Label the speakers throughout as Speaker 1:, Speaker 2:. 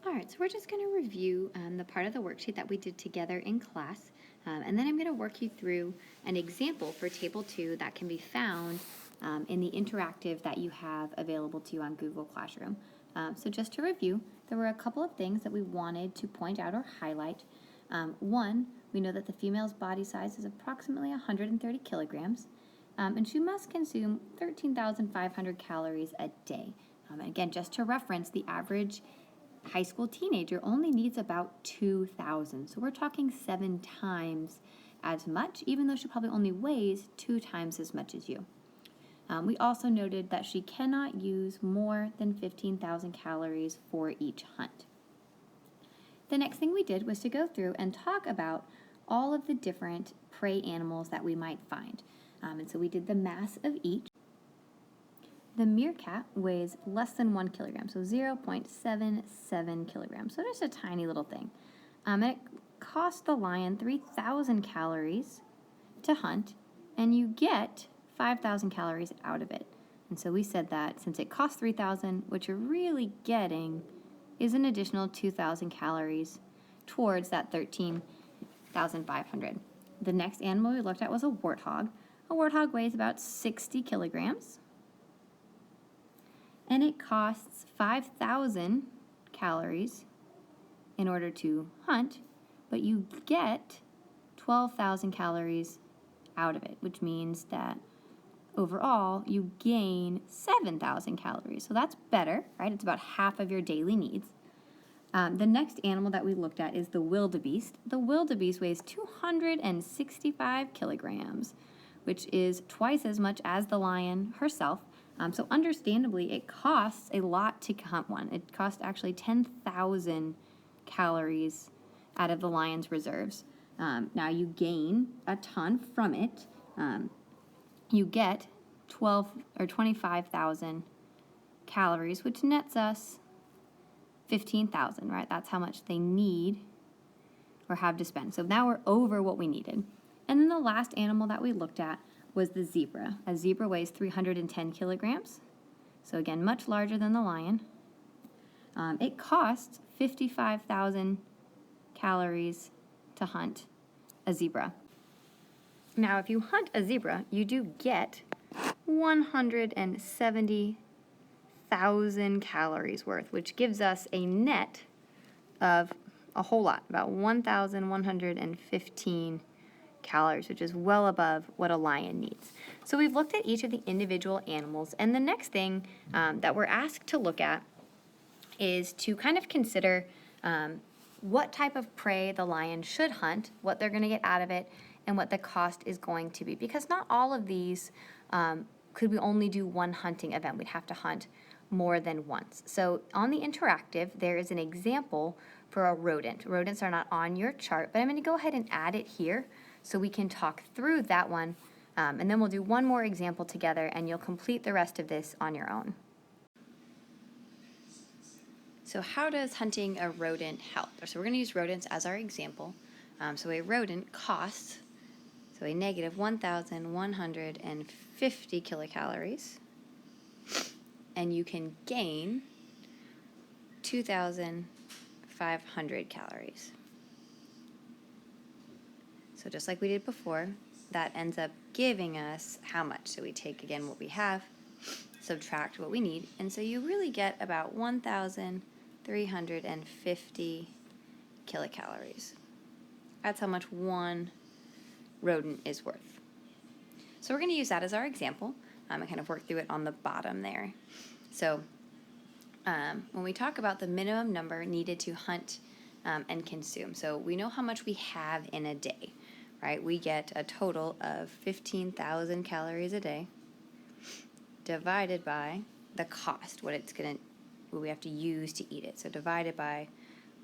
Speaker 1: All right, so we're just going to review the part of the worksheet that we did together in class, and then I'm going to work you through an example for Table 2 that can be found in the interactive that you have available to you on Google Classroom. So just to review, there were a couple of things that we wanted to point out or highlight. One, we know that the female's body size is approximately 130 kilograms, and she must consume 13,500 calories a day. And again, just to reference, the average high school teenager only needs about 2,000. So we're talking 7 times as much, even though she probably only weighs 2 times as much as you. We also noted that she cannot use more than 15,000 calories for each hunt. The next thing we did was to go through and talk about all of the different prey animals that we might find. And so we did the mass of each. The meerkat weighs less than 1 kilogram, so 0.77 kilograms, so just a tiny little thing. And it costs the lion 3,000 calories to hunt, and you get 5,000 calories out of it. And so we said that since it costs 3,000, what you're really getting is an additional 2,000 calories towards that 13,500. The next animal we looked at was a warthog. A warthog weighs about 60 kilograms. And it costs 5,000 calories in order to hunt, but you get 12,000 calories out of it, which means that overall you gain 7,000 calories. So that's better, right? It's about half of your daily needs. The next animal that we looked at is the wildebeest. The wildebeest weighs 265 kilograms, which is twice as much as the lion herself. So understandably, it costs a lot to hunt one. It costs actually 10,000 calories out of the lion's reserves. Now you gain a ton from it. You get 25,000 calories, which nets us 15,000, right? That's how much they need or have to spend. So now we're over what we needed. And then the last animal that we looked at was the zebra. A zebra weighs 310 kilograms, so again, much larger than the lion. It costs 55,000 calories to hunt a zebra. Now, if you hunt a zebra, you do get 170,000 calories worth, which gives us a net of a whole lot, about 1,115 calories, which is well above what a lion needs. So we've looked at each of the individual animals, and the next thing that we're asked to look at is to kind of consider what type of prey the lion should hunt, what they're going to get out of it, and what the cost is going to be. Because not all of these could we only do one hunting event. We'd have to hunt more than once. So on the interactive, there is an example for a rodent. Rodents are not on your chart, but I'm going to go ahead and add it here so we can talk through that one, and then we'll do one more example together, and you'll complete the rest of this on your own. So how does hunting a rodent help? So we're going to use rodents as our example. So a rodent costs, so a negative 1,150 kilocalories, and you can gain 2,500 calories. So just like we did before, that ends up giving us how much? So we take, again, what we have, subtract what we need, and so you really get about 1,350 kilocalories. That's how much one rodent is worth. So we're going to use that as our example and kind of work through it on the bottom there. So when we talk about the minimum number needed to hunt and consume, so we know how much we have in a day. Right, we get a total of 15,000 calories a day divided by the cost, what we have to use to eat it. So divided by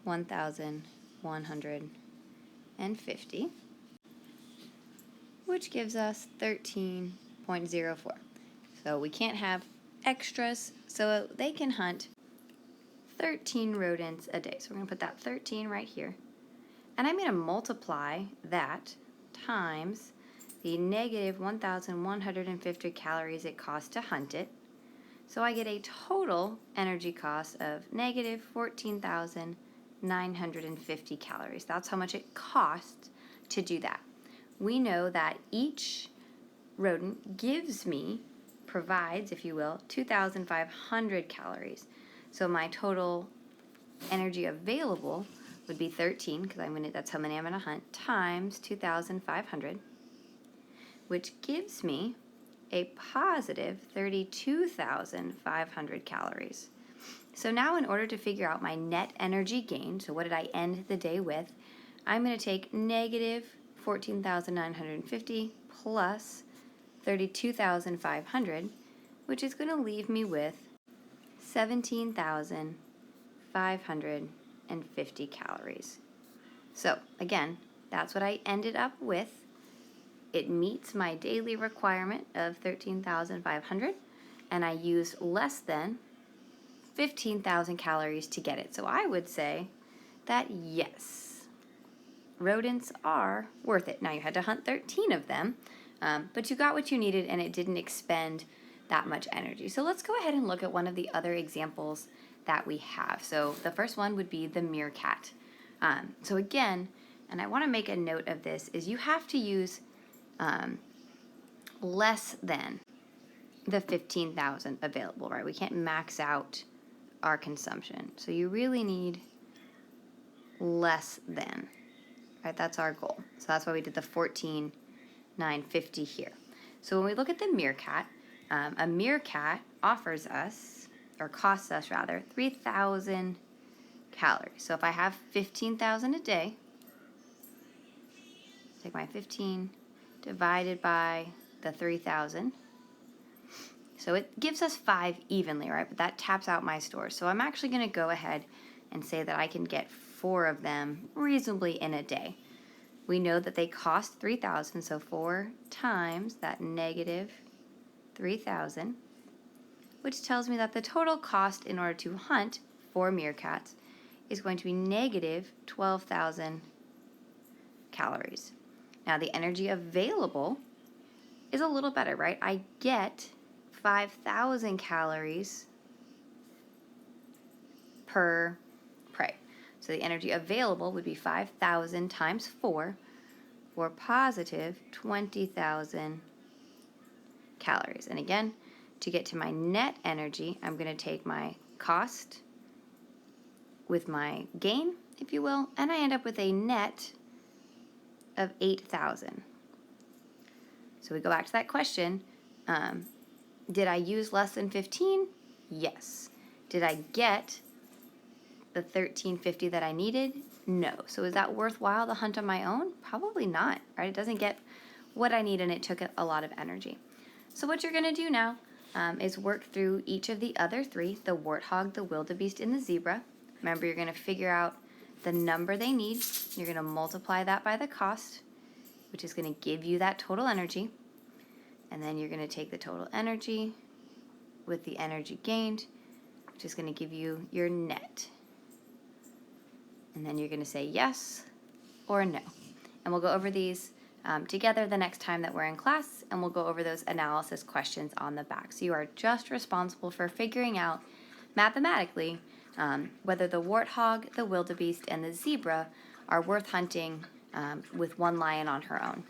Speaker 1: 1,150, which gives us 13.04. So we can't have extras, so they can hunt 13 rodents a day. So we're going to put that 13 right here. And I'm going to multiply that times the negative 1,150 calories it costs to hunt it. So I get a total energy cost of negative 14,950 calories. That's how much it costs to do that. We know that each rodent provides, if you will, 2,500 calories. So my total energy available would be 13, because that's how many I'm going to hunt, times 2,500, which gives me a positive 32,500 calories. So now in order to figure out my net energy gain, so what did I end the day with, I'm going to take negative 14,950 plus 32,500, which is going to leave me with 17,550 calories. So again, that's what I ended up with. It meets my daily requirement of 13,500, and I used less than 15,000 calories to get it. So I would say that yes, rodents are worth it. Now you had to hunt 13 of them, but you got what you needed and it didn't expend that much energy. So let's go ahead and look at one of the other examples that we have. So the first one would be the meerkat. So again, and I want to make a note of this, is you have to use less than the 15,000 available, right? We can't max out our consumption. So you really need less than, right? That's our goal. So that's why we did the 14,950 here. So when we look at the meerkat, a meerkat offers us, or costs us rather, 3,000 calories. So if I have 15,000 a day, take my 15 divided by the 3,000. So it gives us 5 evenly, right? But that taps out my stores. So I'm actually going to go ahead and say that I can get 4 of them reasonably in a day. We know that they cost 3,000, so 4 times that negative 3,000, which tells me that the total cost in order to hunt 4 meerkats is going to be negative 12,000 calories. Now the energy available is a little better, right? I get 5,000 calories per prey. So the energy available would be 5,000 times 4, or positive 20,000 calories. And again, to get to my net energy, I'm going to take my cost with my gain, if you will, and I end up with a net of 8,000. So we go back to that question. Did I use less than 15? Yes. Did I get the 1350 that I needed? No. So is that worthwhile to hunt on my own? Probably not, right? It doesn't get what I need and it took a lot of energy. So what you're going to do now is work through each of the other 3, the warthog, the wildebeest, and the zebra. Remember, you're going to figure out the number they need. You're going to multiply that by the cost, which is going to give you that total energy. And then you're going to take the total energy with the energy gained, which is going to give you your net. And then you're going to say yes or no. And we'll go over these together the next time that we're in class, and we'll go over those analysis questions on the back. So you are just responsible for figuring out mathematically whether the warthog, the wildebeest, and the zebra are worth hunting with one lion on her own.